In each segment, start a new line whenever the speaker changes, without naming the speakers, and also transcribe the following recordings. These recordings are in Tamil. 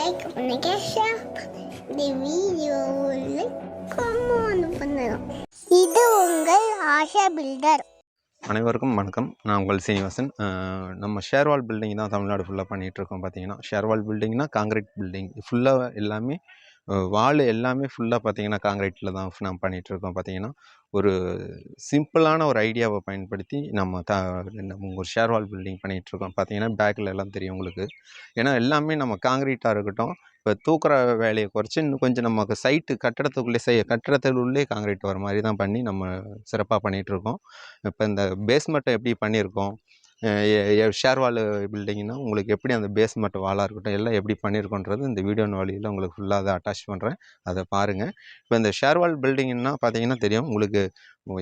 லைக் பண்ணுங்க, ஷேர் பண்ணுங்க. இந்த வீடியோவில் கமெண்ட் பண்ணுங்க. இது உங்கள் ஆஷா பில்டர்.
அனைவருக்கும் வணக்கம். நான் உங்கள் சீனிவாசன். நம்ம ஷேர்வால் பில்டிங் தான் தமிழ்நாடு ஃபுல்லாக பண்ணிகிட்ருக்கோம். பார்த்தீங்கன்னா ஷேர்வால் பில்டிங்னா காங்கிரீட் பில்டிங் ஃபுல்லாக எல்லாமே வால் எல்லாமே ஃபுல்லாக பார்த்தீங்கன்னா காங்கிரீட்டில் தான் நம்ம பண்ணிகிட்ருக்கோம். பார்த்தீங்கன்னா ஒரு சிம்பிளான ஒரு ஐடியாவை பயன்படுத்தி நம்ம ஒரு ஷேர்வால் பில்டிங் பண்ணிகிட்ருக்கோம். பார்த்தீங்கன்னா பேக்கில் எல்லாம் தெரியும் உங்களுக்கு. ஏன்னா எல்லாமே நம்ம காங்கிரீட்டாக இருக்கட்டும், இப்போ தூக்குற வேலையை குறைச்சி இன்னும் கொஞ்சம் நமக்கு சைட்டு கட்டடத்துக்குள்ளே காங்கிரீட் வர மாதிரி தான் பண்ணி நம்ம சிறப்பாக பண்ணிகிட்ருக்கோம். இப்போ இந்த பேஸ்மெண்ட்டை எப்படி பண்ணியிருக்கோம், ஷேர்வால் பில்டிங்னா உங்களுக்கு எப்படி அந்த பேஸ்மெண்ட் வாலாக இருக்கட்டும் எல்லாம் எப்படி பண்ணியிருக்கோன்றது இந்த வீடியோ வழியில் உங்களுக்கு ஃபுல்லாக அதை அட்டாச் பண்ணுறேன், அதை பாருங்கள். இப்போ இந்த ஷேர்வால் பில்டிங்னா பார்த்தீங்கன்னா தெரியும் உங்களுக்கு,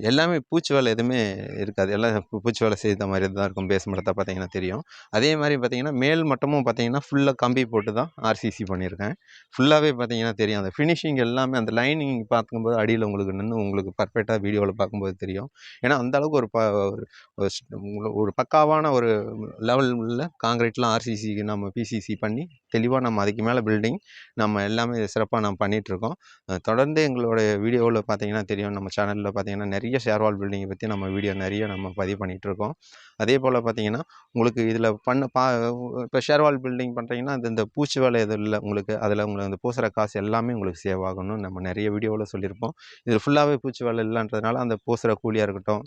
எல்லாமே பூச்சி வேலை எதுவுமே இருக்காது. எல்லாம் பூச்சி வேலை செய்த மாதிரி தான் இருக்கும். பேஸ்மெண்ட்டை பார்த்தீங்கன்னா தெரியும். அதே மாதிரி பார்த்தீங்கன்னா மேல் மட்டமும் பார்த்தீங்கன்னா ஃபுல்லாக கம்பி போட்டு தான் ஆர்சிசி பண்ணியிருக்கேன். ஃபுல்லாகவே பார்த்தீங்கன்னா தெரியும் அந்த ஃபினிஷிங் எல்லாமே, அந்த லைனிங் பார்க்கும்போது அடியில் உங்களுக்கு நின்று உங்களுக்கு பர்ஃபெக்டாக வீடியோவில் பார்க்கும்போது தெரியும். ஏன்னா அந்தளவுக்கு ஒரு பக்காவான ஒரு லெவலில் காங்கிரீட்லாம் ஆர்சிசி நம்ம பிசிசி பண்ணி தெளிவாக நம்ம அதுக்கு மேலே பில்டிங் நம்ம எல்லாமே சிறப்பாக நம்ம பண்ணிகிட்ருக்கோம். தொடர்ந்து எங்களுடைய வீடியோவில் பார்த்தீங்கன்னா தெரியும், நம்ம சேனலில் பார்த்தீங்கன்னா நிறைய ஷேர்வால் பில்டிங்கை பற்றி நம்ம வீடியோ நிறைய நம்ம பதிவு பண்ணிகிட்ருக்கோம். அதே போல் பார்த்தீங்கன்னா உங்களுக்கு இதில் இப்போ ஷேர்வால் பில்டிங் பண்ணுறீங்கன்னா இந்த பூச்சி வேலை எதுவும் இல்லை உங்களுக்கு, அதில் உங்களுக்கு அந்த பூசுகிற காசு எல்லாமே உங்களுக்கு சேவ் ஆகணும்னு நம்ம நிறைய வீடியோவில் சொல்லியிருப்போம். இதில் ஃபுல்லாகவே பூச்சி வேலை இல்லைன்றதுனால அந்த பூசுகிற கூலியாக இருக்கட்டும்,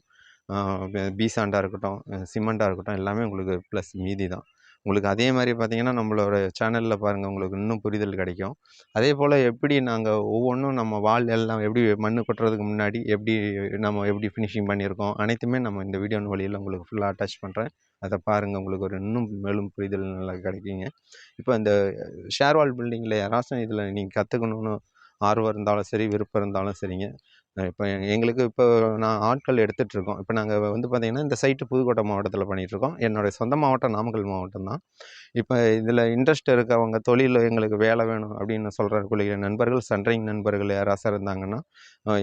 பீசாண்டாக இருக்கட்டும், சிமெண்ட்டாக இருக்கட்டும் எல்லாமே உங்களுக்கு ப்ளஸ் மீதி தான் உங்களுக்கு. அதே மாதிரி பார்த்தீங்கன்னா நம்மளோட சேனலில் பாருங்கள், உங்களுக்கு இன்னும் புரிதல் கிடைக்கும். அதே போல் எப்படி நாங்கள் ஒவ்வொன்றும் நம்ம வால் எல்லாம் எப்படி மண் கொட்டுறதுக்கு முன்னாடி எப்படி ஃபினிஷிங் பண்ணியிருக்கோம் அனைத்துமே நம்ம இந்த வீடியோ வழியில் உங்களுக்கு ஃபுல்லாக அட்டாச் பண்ணுறேன். அதை பாருங்கள், உங்களுக்கு ஒரு இன்னும் மேலும் புரிதல் நல்லா கிடைக்குங்க. இப்போ இந்த ஷேர்வால் பில்டிங்கில் யாராச்சும் இதில் நீங்கள் கற்றுக்கணுன்னு ஆர்வம் இருந்தாலும் சரி, விருப்பம் இருந்தாலும் சரிங்க, இப்போ எங்களுக்கு இப்போ நான் ஆட்கள் எடுத்துகிட்ருக்கோம். இப்போ நாங்கள் பார்த்திங்கன்னா இந்த சைட்டு புதுக்கோட்டை மாவட்டத்தில் பண்ணிகிட்ருக்கோம். என்னுடைய சொந்த மாவட்டம் நாமக்கல் மாவட்டம் தான். இப்போ இதில் இன்ட்ரெஸ்ட் இருக்கவங்க, தொழிலில் எங்களுக்கு வேலை வேணும் அப்படின்னு சொல்கிறக்கூடிய நண்பர்கள், சென்ட்ரிங் நண்பர்கள் யாராச்சும் இருந்தாங்கன்னா,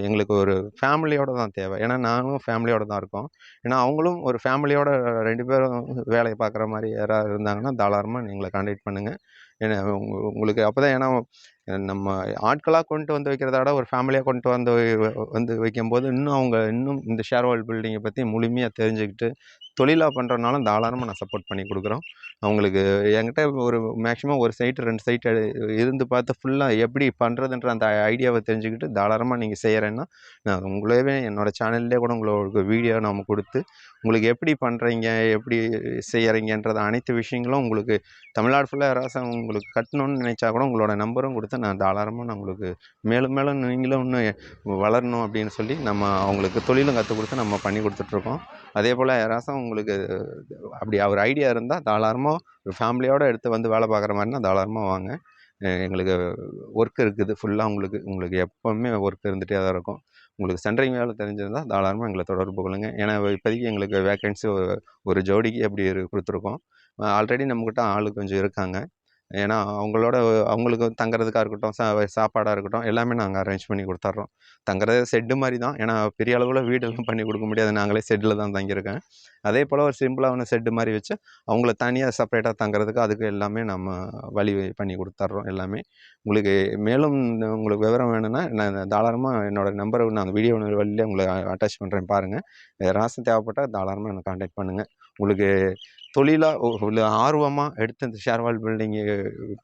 எங்களுக்கு ஒரு ஃபேமிலியோடு தான் தேவை. ஏன்னா நானும் ஃபேமிலியோடு தான் இருக்கோம். ஏன்னா அவங்களும் ஒரு ஃபேமிலியோட 2 பேரும் வேலையை பார்க்குற மாதிரி யாராவது இருந்தாங்கன்னா தாராளமாக எங்களை கான்டாக்ட் பண்ணுங்கள். ஏன்னா உங்களுக்கு அப்போ தான், ஏன்னா நம்ம ஆட்களாக கொண்டு வந்து வைக்கிறத விட ஒரு ஃபேமிலியாக கொண்டு வந்து வைக்கும்போது இன்னும் இந்த ஷேர்வால் பில்டிங்கை பற்றி முழுமையாக தெரிஞ்சுக்கிட்டு தொழிலாக பண்ணுறதுனாலும் தாராளமாக நான் சப்போர்ட் பண்ணி கொடுக்குறோம். அவங்களுக்கு என்கிட்ட ஒரு மேக்ஸிமம் ஒரு சைட்டு 2 சைட்டு இருந்து பார்த்து ஃபுல்லாக எப்படி பண்ணுறதுன்ற அந்த ஐடியாவை தெரிஞ்சுக்கிட்டு தாராளமாக நீங்கள் செய்கிறேன்னா, நான் உங்களவே என்னோடய சேனல்லே கூட உங்களுக்கு வீடியோ நம்ம கொடுத்து உங்களுக்கு எப்படி பண்ணுறீங்க, எப்படி செய்கிறீங்கன்றது அனைத்து விஷயங்களும் உங்களுக்கு தமிழ்நாடு ஃபுல்லாக யாராச்சும் உங்களுக்கு கட்டணும்னு நினச்சா கூட உங்களோட நம்பரும் கொடுத்து நான் தாராளமாக நான் உங்களுக்கு மேலும் மேலும் நீங்களும் இன்னும் வளரணும் அப்படின்னு சொல்லி நம்ம அவங்களுக்கு தொழிலும் கற்றுக் கொடுத்து நம்ம பண்ணி கொடுத்துட்ருக்கோம். அதே போல் யாராச்சும் உங்களுக்கு அப்படி ஒரு ஐடியா இருந்தால் தாராளமாக ஒரு ஃபேமிலியோடு எடுத்து வேலை பார்க்குற மாதிரினா தாராளமாக வாங்க. எங்களுக்கு ஒர்க் இருக்குது ஃபுல்லாக. உங்களுக்கு எப்போவுமே ஒர்க் இருந்துகிட்டே தான் இருக்கும். உங்களுக்கு சென்ட்ரிங் வேலை தெரிஞ்சிருந்தால் தாராளமாக எங்களை தொடர்பு கொள்ளுங்கள். ஏன்னா இப்போதைக்கு எங்களுக்கு வேக்கன்சி ஒரு ஜோடிக்கு அப்படி கொடுத்துருக்கோம். ஆல்ரெடி நம்மக்கிட்ட ஆள் கொஞ்சம் இருக்காங்க. ஏன்னா அவங்களுக்கு தங்குறதுக்காக இருக்கட்டும், சாப்பாடாக இருக்கட்டும் எல்லாமே நாங்கள் அரேஞ்ச் பண்ணி கொடுத்துட்றோம். தங்குறது செட்டு மாதிரி தான். ஏன்னா பெரிய அளவில் வீடெல்லாம் பண்ணி கொடுக்க முடியாது, நாங்களே ஷெட்டில் தான் தங்கியிருக்கேன். அதே போல் ஒரு சிம்பிளான ஷெட்டு மாதிரி வச்சு அவங்கள தனியாக செப்பரேட்டாக தங்குறதுக்கு அதுக்கு எல்லாமே நம்ம வழி பண்ணி கொடுத்துட்றோம் எல்லாமே. உங்களுக்கு மேலும் உங்களுக்கு விவரம் வேணும்னா நான் தாராளமாக என்னோடய நம்பரை நான் வீடியோ வழியிலே உங்களை அட்டாச் பண்ணுறேன் பாருங்கள். ராசம் தேவைப்பட்டால் தாராளமாக என்னை கான்டாக்ட் பண்ணுங்கள். உங்களுக்கு தொழிலாக ஒரு ஆர்வமாக எடுத்து இந்த ஷேர்வால் பில்டிங்கு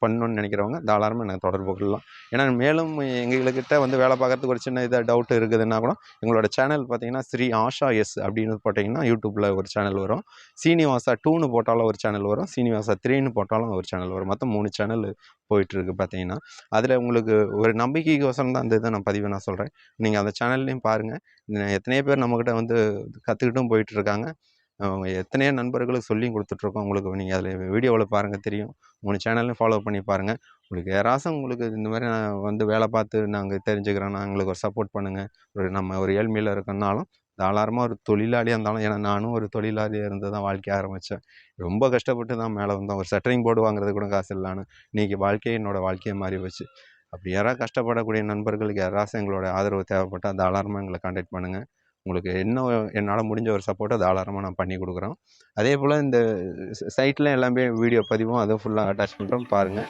பண்ணணுன்னு நினைக்கிறவங்க தாராளமாக எனக்கு தொடர்பு கொள்ளலாம். ஏன்னா மேலும் எங்கள்கிட்ட வேலை பார்க்குறதுக்கு ஒரு சின்ன டவுட் இருக்குதுன்னா கூட எங்களோட சேனல் பார்த்தீங்கன்னா ஸ்ரீ ஆஷா எஸ் அப்படின்னு போட்டிங்கன்னா யூடியூப்பில் ஒரு சேனல் வரும். சீனிவாசா 2ன்னு போட்டாலும் ஒரு சேனல் வரும். சீனிவாசா 3ன்னு போட்டாலும் ஒரு சேனல் வரும். மொத்தம் 3 சேனல் போயிட்டுருக்கு பார்த்தீங்கன்னா. அதில் உங்களுக்கு ஒரு நம்பிக்கைக்கோசரம் தான் அந்த இதை நான் பதிவு நான் சொல்கிறேன். நீங்கள் அந்த சேனல்லையும் பாருங்கள். எத்தனையோ பேர் நம்மக்கிட்ட கற்றுக்கிட்டும் போயிட்டுருக்காங்க. எத்தனையோ நண்பர்களுக்கு சொல்லியும் கொடுத்துட்ருக்கோம். உங்களுக்கு நீங்கள் அதில் வீடியோவில் பாருங்கள் தெரியும். 3 சேனல்லையும் ஃபாலோ பண்ணி பாருங்கள். உங்களுக்கு யாராச்சும் உங்களுக்கு இந்த மாதிரி நான் வேலை பார்த்து நாங்கள் தெரிஞ்சுக்கிறோன்னா எங்களுக்கு ஒரு சப்போர்ட் பண்ணுங்கள். நம்ம ஒரு ஏழ்மையில் இருக்கனாலும் தாராளமாக ஒரு தொழிலாளியாக இருந்தாலும், ஏன்னா நானும் ஒரு தொழிலாளியாக இருந்து தான் வாழ்க்கைய ஆரம்பித்தேன். ரொம்ப கஷ்டப்பட்டு தான் மேலே வந்தோம். ஒரு ஷட்டரிங் போர்டு வாங்குறது கூட காசு இல்லான்னு இன்றைக்கி என்னோடய வாழ்க்கையை மாறி போச்சு. அப்படி யாராவது கஷ்டப்படக்கூடிய நண்பர்களுக்கு யாராச்சும் எங்களோட ஆதரவு தேவைப்பட்டால் தாராளமாக எங்களை கான்டாக்ட் பண்ணுங்கள். உங்களுக்கு என்னால் முடிஞ்ச ஒரு சப்போர்ட்டை தாராளமாக நான் பண்ணி கொடுக்குறோம். அதே போல் இந்த சைட்டில் எல்லாமே வீடியோ பதிவும் அதுவும் ஃபுல்லாக அட்டாச் பண்ணுறோம் பாருங்கள்.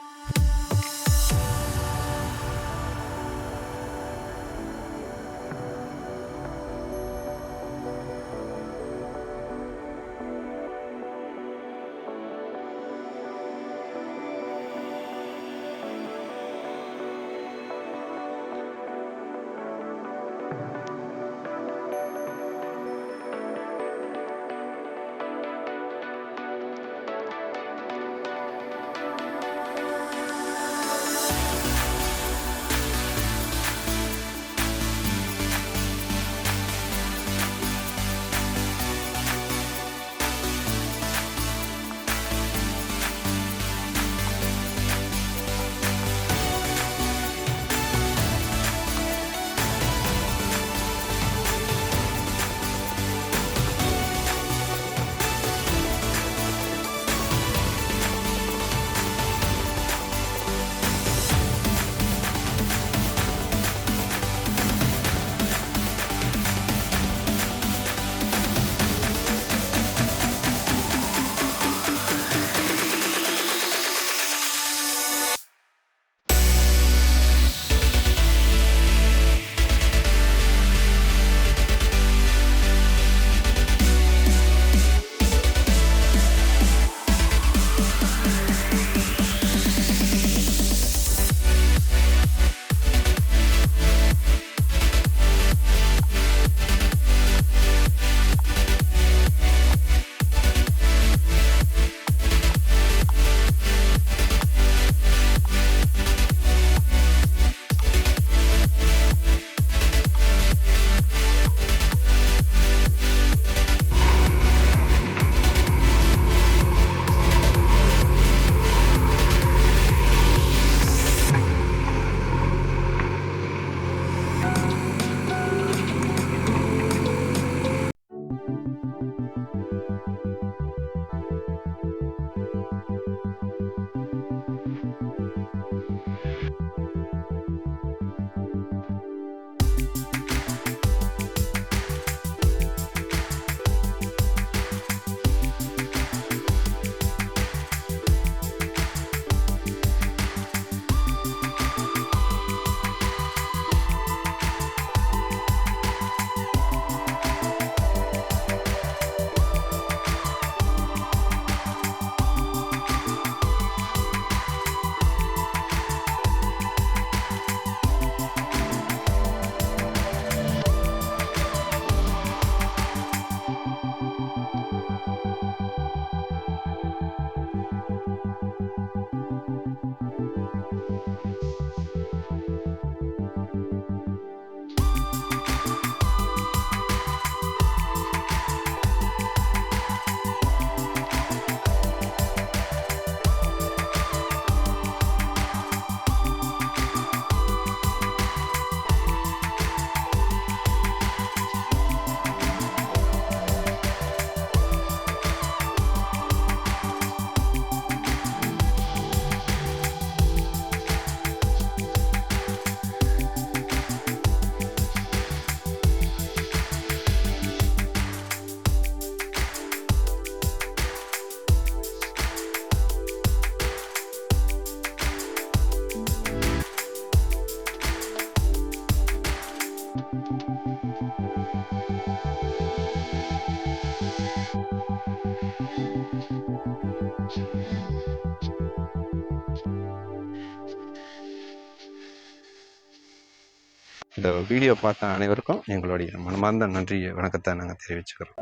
இந்த வீடியோ பார்த்த அனைவருக்கும் எங்களுடைய மனமார்ந்த நன்றி வணக்கத்தை நாங்கள் தெரிவிச்சுக்கிறோம்.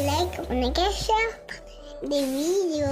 லைக் பண்ணுங்க, ஷேர் பண்ணுங்க இந்த வீடியோ